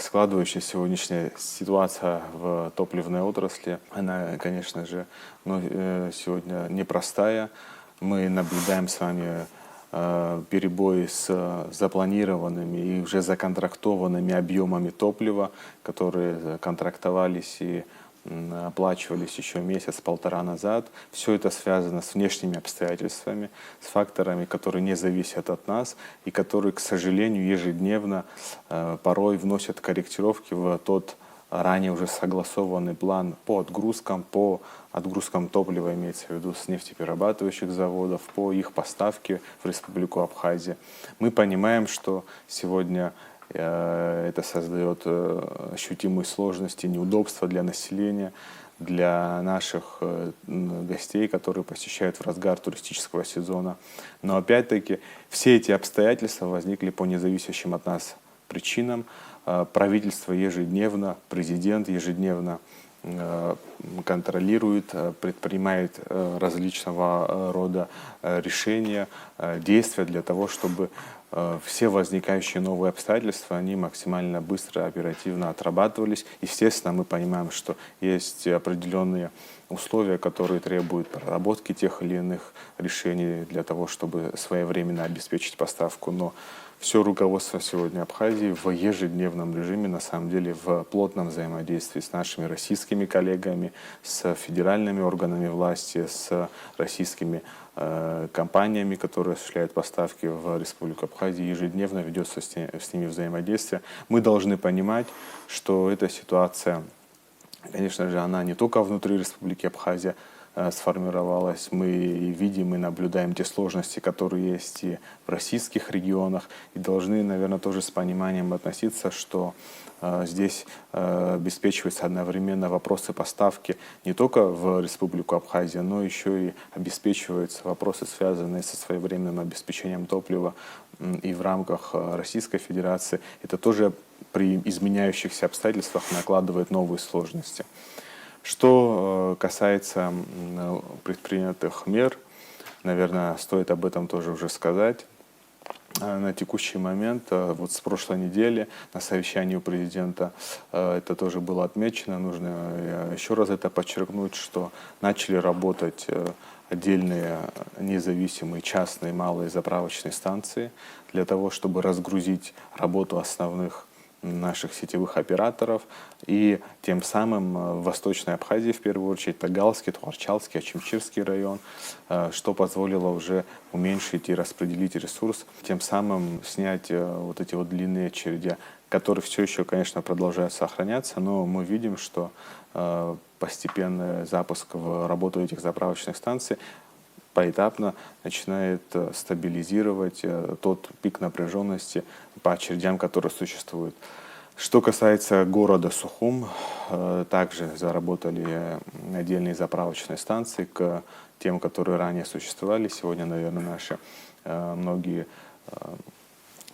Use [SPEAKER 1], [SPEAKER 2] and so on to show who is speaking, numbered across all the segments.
[SPEAKER 1] складывающаяся сегодняшняя ситуация в топливной отрасли, она, конечно же, сегодня непростая. Мы наблюдаем с вами перебои с запланированными и уже законтрактованными объемами топлива, которые контрактовались и оплачивались еще месяц-полтора назад. Все это связано с внешними обстоятельствами, с факторами, которые не зависят от нас и которые, к сожалению, ежедневно порой вносят корректировки в тот ранее уже согласованный план по отгрузкам топлива, имеется в виду с нефтеперерабатывающих заводов, по их поставке в Республику Абхазия. Мы понимаем, что сегодня это создает ощутимые сложности, неудобства для населения, для наших гостей, которые посещают в разгар туристического сезона. Но опять-таки все эти обстоятельства возникли по независящим от нас причинам. Правительство ежедневно, президент ежедневно контролирует, предпринимает различного рода решения, действия для того, чтобы все возникающие новые обстоятельства, они максимально быстро, оперативно отрабатывались. Естественно, мы понимаем, что есть определенные условия, которые требуют проработки тех или иных решений для того, чтобы своевременно обеспечить поставку. Но все руководство сегодня Абхазии в ежедневном режиме, на самом деле, в плотном взаимодействии с нашими российскими коллегами, с федеральными органами власти, с российскими компаниями, которые осуществляют поставки в Республику Абхазия, ежедневно ведется с ними взаимодействие. Мы должны понимать, что эта ситуация, конечно же, она не только внутри Республики Абхазия сформировалась. Мы видим и наблюдаем те сложности, которые есть и в российских регионах, и должны, наверное, тоже с пониманием относиться, что здесь обеспечиваются одновременно вопросы поставки не только в Республику Абхазия, но еще и обеспечиваются вопросы, связанные со своевременным обеспечением топлива и в рамках Российской Федерации. Это тоже при изменяющихся обстоятельствах накладывает новые сложности. Что касается предпринятых мер, наверное, стоит об этом тоже уже сказать. На текущий момент, вот с прошлой недели, на совещании у президента это тоже было отмечено. Нужно еще раз это подчеркнуть, что начали работать отдельные независимые частные малые заправочные станции для того, чтобы разгрузить работу основных наших сетевых операторов, и тем самым в Восточной Абхазии, в первую очередь, Тагалский, Тухарчалский, Ачимчирский район, что позволило уже уменьшить и распределить ресурс, тем самым снять вот эти вот длинные очереди, которые все еще, конечно, продолжают сохраняться, но мы видим, что постепенный запуск в работу этих заправочных станций поэтапно начинает стабилизировать тот пик напряженности по очередям, которые существуют. Что касается города Сухум, также заработали отдельные заправочные станции к тем, которые ранее существовали. Сегодня, наверное, наши многие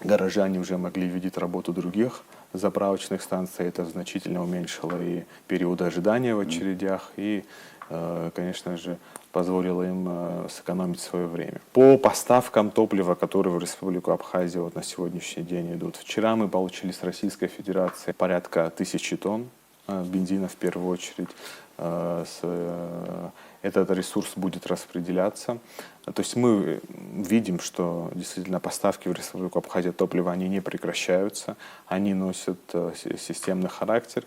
[SPEAKER 1] горожане уже могли видеть работу других заправочных станций. Это значительно уменьшило и период ожидания в очередях, и, конечно же, позволило им сэкономить свое время. По поставкам топлива, которые в Республику Абхазия вот на сегодняшний день идут. Вчера мы получили с Российской Федерации порядка 1000 тонн бензина в первую очередь. Этот ресурс будет распределяться. То есть мы видим, что действительно поставки в Республику Абхазия топлива, они не прекращаются, они носят системный характер.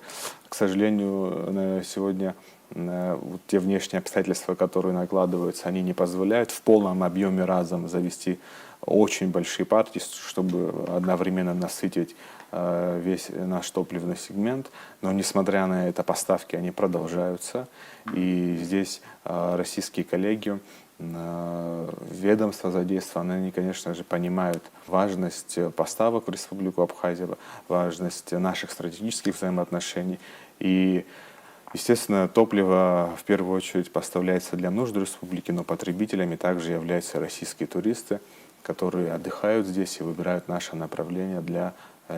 [SPEAKER 1] К сожалению, сегодня вот те внешние обстоятельства, которые накладываются, они не позволяют в полном объеме разом завести очень большие партии, чтобы одновременно насытить весь наш топливный сегмент. Но несмотря на это, поставки они продолжаются. И здесь российские коллеги, ведомства задействованы, они, конечно же, понимают важность поставок в Республику Абхазия, важность наших стратегических взаимоотношений. И естественно, топливо в первую очередь поставляется для нужд республики, но потребителями также являются российские туристы, которые отдыхают здесь и выбирают наше направление для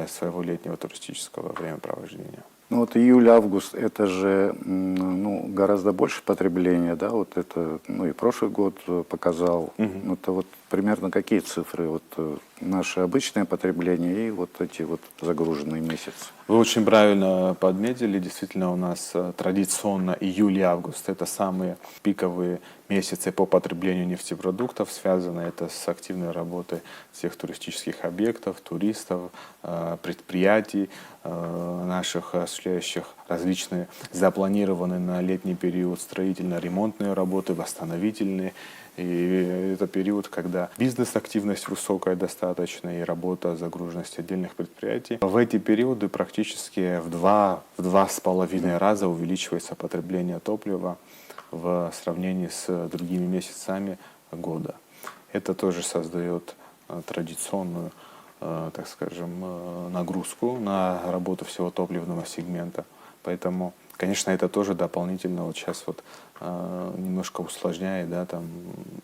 [SPEAKER 1] своего летнего туристического времяпровождения.
[SPEAKER 2] Ну вот июль-август это же гораздо больше потребления, да, вот это, и прошлый год показал. Это вот примерно какие цифры? Вот наше обычное потребление и вот эти вот загруженные месяцы.
[SPEAKER 1] Вы очень правильно подметили. Действительно, у нас традиционно июль и август — это самые пиковые месяцы по потреблению нефтепродуктов. Связано это с активной работой всех туристических объектов, туристов, предприятий наших, осуществляющих различные запланированные на летний период строительно-ремонтные работы, восстановительные. И это период, когда бизнес-активность высокая достаточно и работа, загруженность отдельных предприятий. В эти периоды практически в 2,5 раза увеличивается потребление топлива в сравнении с другими месяцами года. Это тоже создает традиционную, так скажем, нагрузку на работу всего топливного сегмента. Поэтому, конечно, это тоже дополнительно вот сейчас вот немножко усложняет, да, там,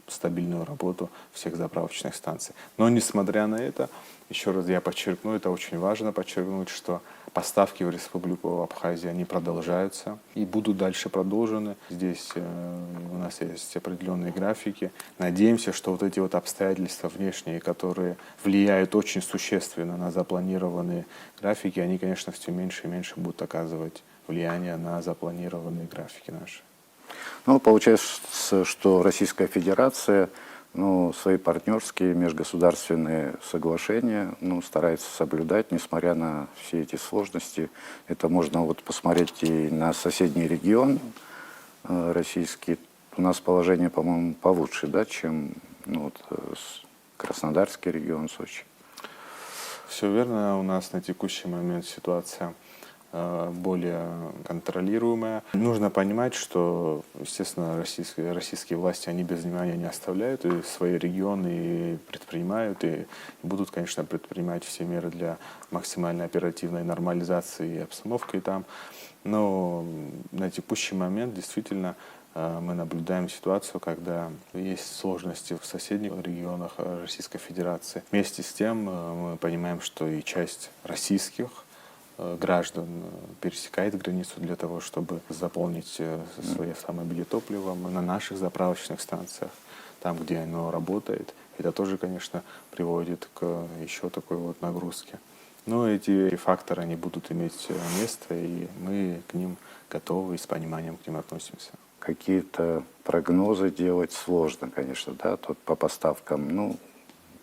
[SPEAKER 1] стабильную работу всех заправочных станций. Но несмотря на это, еще раз я подчеркну, это очень важно подчеркнуть, что поставки в Республику Абхазия, они продолжаются и будут дальше продолжены. Здесь у нас есть определенные графики. Надеемся, что вот эти вот обстоятельства внешние, которые влияют очень существенно на запланированные графики, они, конечно, все меньше и меньше будут оказывать влияние на запланированные графики наши.
[SPEAKER 2] Ну, получается, что Российская Федерация, ну, свои партнерские межгосударственные соглашения, ну, старается соблюдать, несмотря на все эти сложности. Это можно вот посмотреть и на соседний регион российский. У нас положение, по-моему, получше, да, чем ну, вот, Краснодарский регион, Сочи.
[SPEAKER 1] Все верно. У нас на текущий момент ситуация более контролируемая. Нужно понимать, что, естественно, российские власти, они без внимания не оставляют и свои регионы и предпринимают, и будут, конечно, предпринимать все меры для максимально оперативной нормализации обстановки там. Но на текущий момент действительно мы наблюдаем ситуацию, когда есть сложности в соседних регионах Российской Федерации. Вместе с тем мы понимаем, что и часть российских граждан пересекает границу для того, чтобы заполнить свои автомобили топливом на наших заправочных станциях, там, где оно работает. Это тоже, конечно, приводит к еще такой вот нагрузке. Но эти факторы, они будут иметь место, и мы к ним готовы и с пониманием к ним относимся.
[SPEAKER 2] Какие-то прогнозы делать сложно, конечно, да, тут по поставкам. Ну,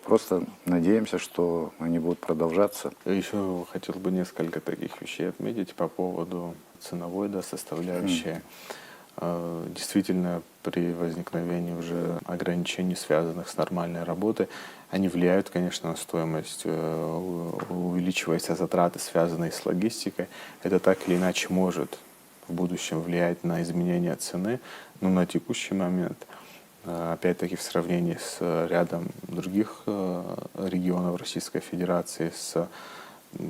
[SPEAKER 2] просто надеемся, что они будут продолжаться.
[SPEAKER 1] Еще хотел бы несколько таких вещей отметить по поводу ценовой, да, составляющей. Действительно, при возникновении уже ограничений, связанных с нормальной работой, они влияют, конечно, на стоимость, увеличиваются затраты, связанные с логистикой. Это так или иначе может в будущем влиять на изменение цены, но на текущий момент, опять-таки в сравнении с рядом других регионов Российской Федерации,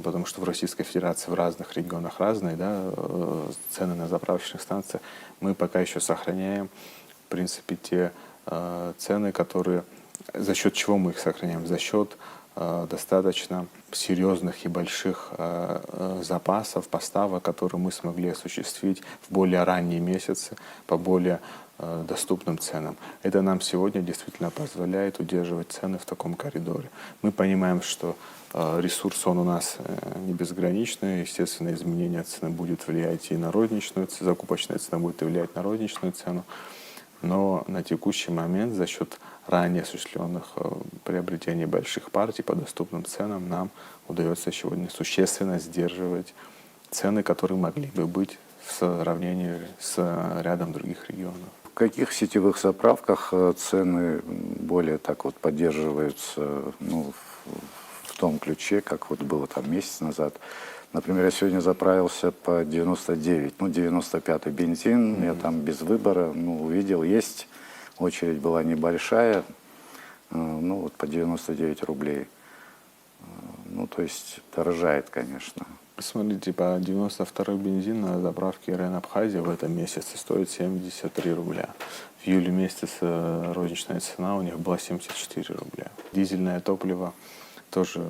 [SPEAKER 1] потому что в Российской Федерации в разных регионах разные, да, цены на заправочных станциях, мы пока еще сохраняем, в принципе, те цены, которые, за счет чего мы их сохраняем? За счет достаточно серьезных и больших запасов, поставок, которые мы смогли осуществить в более ранние месяцы по более доступным ценам. Это нам сегодня действительно позволяет удерживать цены в таком коридоре. Мы понимаем, что ресурс, он у нас не безграничный. Естественно, изменение цены будет влиять и на розничную цену, закупочная цена будет влиять на розничную цену. Но на текущий момент за счет ранее осуществленных приобретений больших партий по доступным ценам нам удается сегодня существенно сдерживать цены, которые могли бы быть в сравнении с рядом других регионов.
[SPEAKER 2] В каких сетевых заправках цены более так вот поддерживаются, ну, в том ключе, как вот было там месяц назад? Например, я сегодня заправился по 99, ну, 95-й бензин, я там без выбора, ну, увидел, есть, очередь была небольшая, ну, вот по 99 рублей. Ну, то есть дорожает, конечно.
[SPEAKER 1] Смотрите, по 92-й бензин на заправке РН Абхазия в этом месяце стоит 73 рубля. В июле месяце розничная цена у них была 74 рубля. Дизельное топливо тоже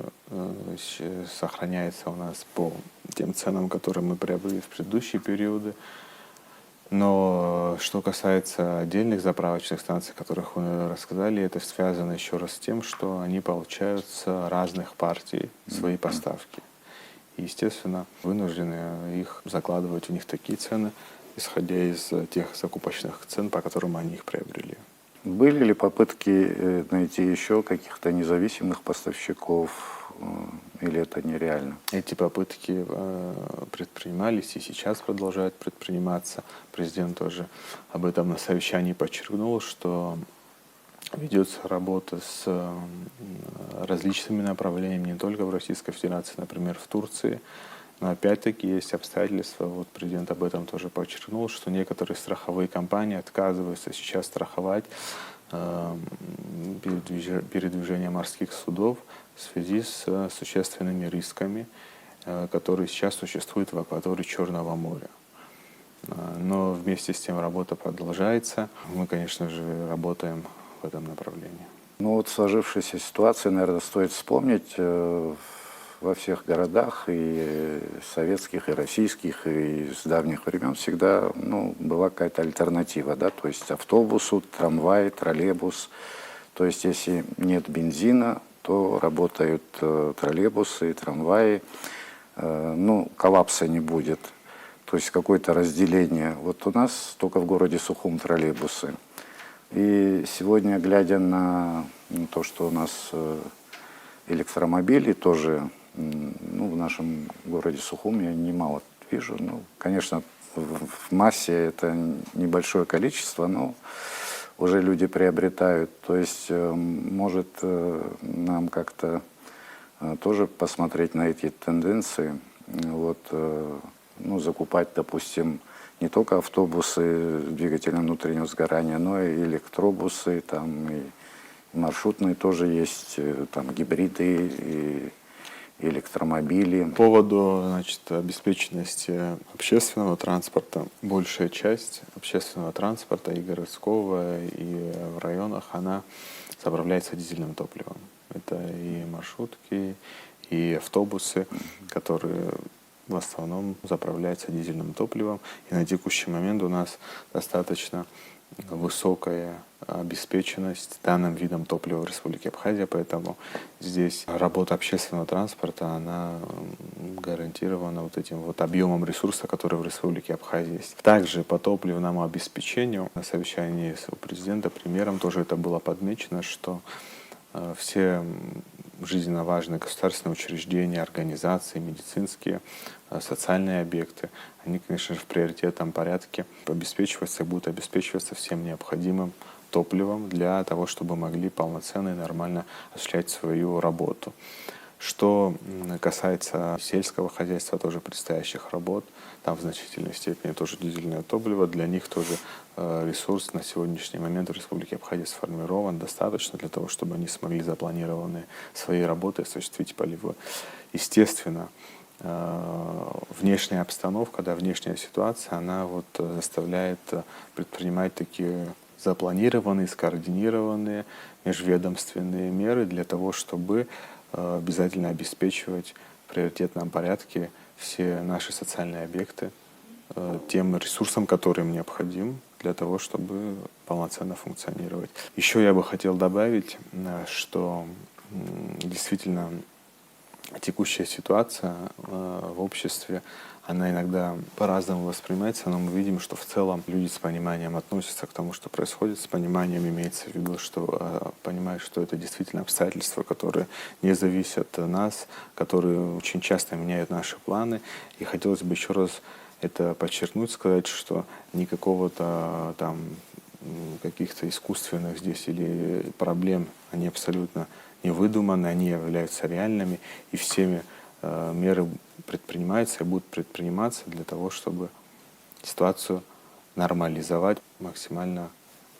[SPEAKER 1] сохраняется у нас по тем ценам, которые мы приобрели в предыдущие периоды. Но что касается отдельных заправочных станций, о которых вы рассказали, это связано еще раз с тем, что они получают с разных партий свои поставки. И, естественно, вынуждены их закладывать у них такие цены, исходя из тех закупочных цен, по которым они их приобрели.
[SPEAKER 2] Были ли попытки найти еще каких-то независимых поставщиков, или это нереально?
[SPEAKER 1] Эти попытки предпринимались и сейчас продолжают предприниматься. Президент тоже об этом на совещании подчеркнул, что ведется работа с различными направлениями, не только в Российской Федерации, например, в Турции. Но опять-таки есть обстоятельства, вот президент об этом тоже подчеркнул, что некоторые страховые компании отказываются сейчас страховать передвижение морских судов в связи с существенными рисками, которые сейчас существуют в акватории Черного моря. Но вместе с тем работа продолжается. Мы, конечно же, работаем в этом направлении.
[SPEAKER 2] Ну вот в сложившейся ситуации, наверное, стоит вспомнить, во всех городах, и советских, и российских, и с давних времен всегда была какая-то альтернатива, да, то есть автобусу, трамвай, троллейбус. То есть если нет бензина, то работают троллейбусы, трамваи, коллапса не будет, то есть какое-то разделение. Вот у нас только в городе Сухум троллейбусы. И сегодня, глядя на то, что у нас электромобили тоже, в нашем городе Сухум я немало вижу. Конечно, в массе это небольшое количество, но уже люди приобретают. То есть, может, нам как-то тоже посмотреть на эти тенденции, закупать, допустим, не только автобусы с двигателем внутреннего сгорания, но и электробусы, там и маршрутные тоже есть, там гибриды и электромобили.
[SPEAKER 1] По поводу, обеспеченности общественного транспорта, большая часть общественного транспорта и городского, и в районах, она заправляется дизельным топливом. Это и маршрутки, и автобусы, которые в основном заправляются дизельным топливом. И на текущий момент у нас достаточно высокая обеспеченность данным видом топлива в Республике Абхазия, поэтому здесь работа общественного транспорта, она гарантирована этим объемом ресурса, который в Республике Абхазия есть. Также по топливному обеспечению на совещании у президента премьером тоже это было подмечено, что все жизненно важные государственные учреждения, организации, медицинские, социальные объекты, они, конечно же, в приоритетном порядке будут обеспечиваться всем необходимым топливом для того, чтобы могли полноценно и нормально осуществлять свою работу. Что касается сельского хозяйства, тоже предстоящих работ, там в значительной степени тоже дизельное топливо. Для них тоже ресурс на сегодняшний момент в Республике Абхазия сформирован достаточно для того, чтобы они смогли запланированные свои работы осуществить полевой. Естественно, внешняя обстановка, внешняя ситуация, она заставляет предпринимать такие запланированные, скоординированные межведомственные меры для того, чтобы обязательно обеспечивать в приоритетном порядке все наши социальные объекты тем ресурсом, который им необходим для того, чтобы полноценно функционировать. Еще я бы хотел добавить, что действительно текущая ситуация в обществе, она иногда по-разному воспринимается, но мы видим, что в целом люди с пониманием относятся к тому, что происходит, с пониманием имеется в виду, что понимают, что это действительно обстоятельства, которые не зависят от нас, которые очень часто меняют наши планы. И хотелось бы еще раз это подчеркнуть, сказать, что никакого-то там каких-то искусственных здесь или проблем, они абсолютно не выдуманы, они являются реальными, и всеми меры предпринимаются и будут предприниматься для того, чтобы ситуацию нормализовать максимально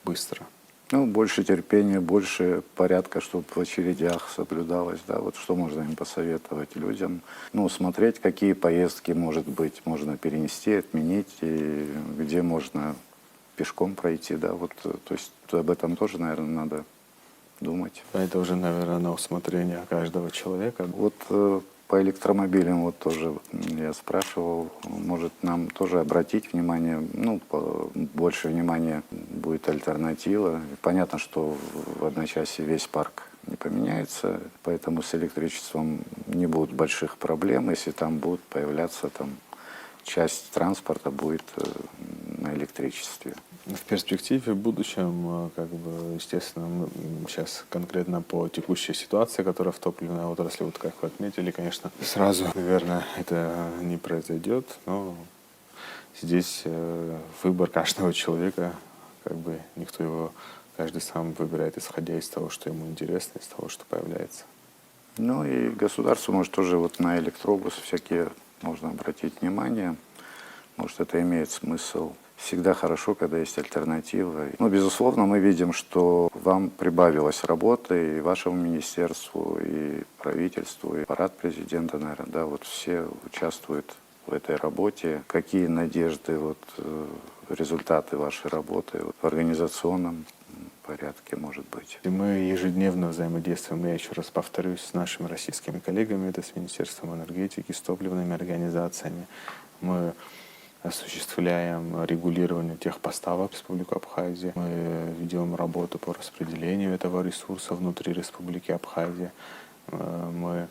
[SPEAKER 1] быстро.
[SPEAKER 2] Больше терпения, больше порядка, чтобы в очередях соблюдалось, да, что можно им посоветовать людям. Смотреть, какие поездки, может быть, можно перенести, отменить, и где можно пешком пройти, да, то есть об этом тоже, наверное, надо думать.
[SPEAKER 1] Это уже, наверное, на усмотрение каждого человека.
[SPEAKER 2] По электромобилям вот тоже я спрашивал, может нам тоже обратить внимание, ну, больше внимания будет альтернатива. Понятно, что в одночасье весь парк не поменяется, поэтому с электричеством не будет больших проблем, если там будут появляться там часть транспорта будет на электричестве.
[SPEAKER 1] В перспективе, в будущем, как бы, естественно, мы сейчас конкретно по текущей ситуации, которая в топливной отрасли, вот как вы отметили, конечно, сразу, наверное, это не произойдет, но здесь выбор каждого человека, как бы никто его, каждый сам выбирает, исходя из того, что ему интересно, из того, что появляется.
[SPEAKER 2] Ну и государство может тоже вот на электробусы всякие можно обратить внимание. Может, это имеет смысл. Всегда хорошо, когда есть альтернатива. Ну, безусловно, мы видим, что вам прибавилось работы и вашему министерству, и правительству, и аппарат президента, наверное, да, вот все участвуют в этой работе. Какие надежды, вот, результаты вашей работы вот, в организационном порядке, может быть?
[SPEAKER 1] И мы ежедневно взаимодействуем, я еще раз повторюсь, с нашими российскими коллегами, это с Министерством энергетики, с топливными организациями. Мы осуществляем регулирование тех поставок в Республику Абхазия. Мы ведем работу по распределению этого ресурса внутри Республики Абхазия. Мы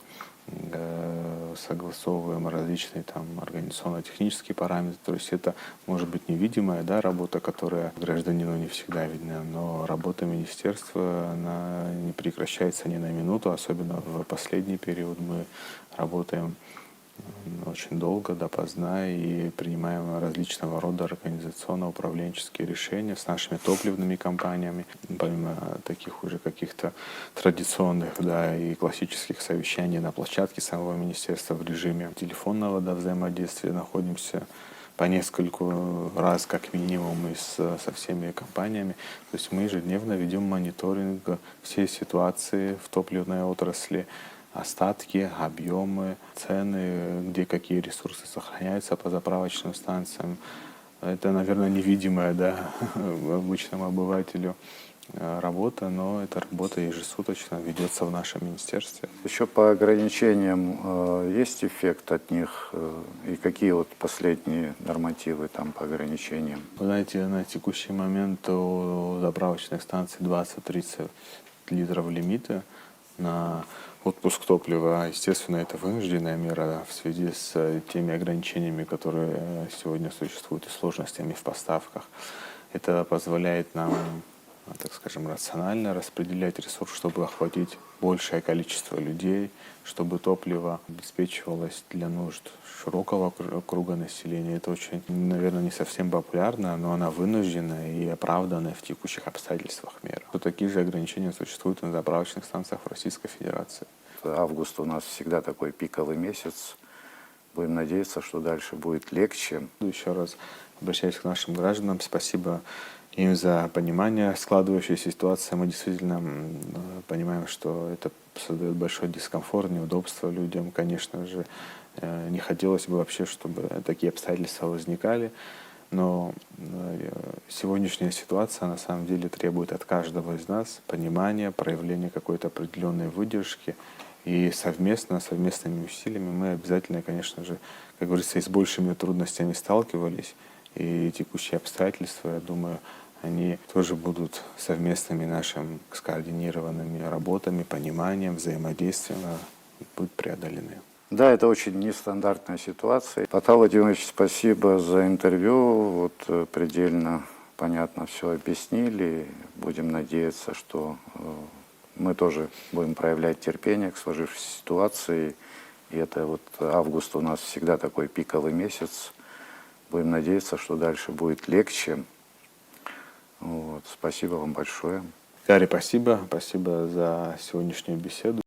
[SPEAKER 1] согласовываем различные там организационно-технические параметры. То есть это может быть невидимая, да, работа, которая гражданину не всегда видна, но работа министерства, она не прекращается ни на минуту, особенно в последний период мы работаем очень долго, допоздна, и принимаем различного рода организационно-управленческие решения с нашими топливными компаниями, помимо таких уже каких-то традиционных, да, и классических совещаний на площадке самого министерства в режиме телефонного, да, взаимодействия находимся по нескольку раз, как минимум, и со всеми компаниями. То есть мы ежедневно ведем мониторинг всей ситуации в топливной отрасли, остатки, объемы, цены, где какие ресурсы сохраняются по заправочным станциям. Это, наверное, невидимая, да, обычному обывателю работа, но эта работа ежесуточно ведется в нашем министерстве.
[SPEAKER 2] Еще по ограничениям есть эффект от них? И какие вот последние нормативы там по ограничениям?
[SPEAKER 1] Вы знаете, на текущий момент у заправочных станций 20-30 литров лимита на отпуск топлива. Естественно, это вынужденная мера в связи с теми ограничениями, которые сегодня существуют, и сложностями в поставках. Это позволяет нам, так скажем, рационально распределять ресурс, чтобы охватить большее количество людей, чтобы топливо обеспечивалось для нужд широкого круга населения. Это очень, наверное, не совсем популярно, но она вынужденная и оправданная в текущих обстоятельствах мера. То такие же ограничения существуют и на заправочных станциях в Российской Федерации.
[SPEAKER 2] Август у нас всегда такой пиковый месяц. Будем надеяться, что дальше будет легче.
[SPEAKER 1] Еще раз обращаюсь к нашим гражданам. Спасибо им за понимание складывающейся ситуации. Мы действительно понимаем, что это создает большой дискомфорт, неудобство людям. Конечно же, не хотелось бы вообще, чтобы такие обстоятельства возникали. Но сегодняшняя ситуация на самом деле требует от каждого из нас понимания, проявления какой-то определенной выдержки. И совместными усилиями мы обязательно, конечно же, как говорится, и с большими трудностями сталкивались. И текущие обстоятельства, я думаю, они тоже будут совместными нашими скоординированными работами, пониманием, взаимодействием будут преодолены.
[SPEAKER 2] Да, это очень нестандартная ситуация. Потал Владимирович, спасибо за интервью. Вот предельно понятно все объяснили. Будем надеяться, что мы тоже будем проявлять терпение к сложившейся ситуации. И это вот август у нас всегда такой пиковый месяц. Будем надеяться, что дальше будет легче. Вот. Спасибо вам большое.
[SPEAKER 1] Гарри, спасибо. Спасибо за сегодняшнюю беседу.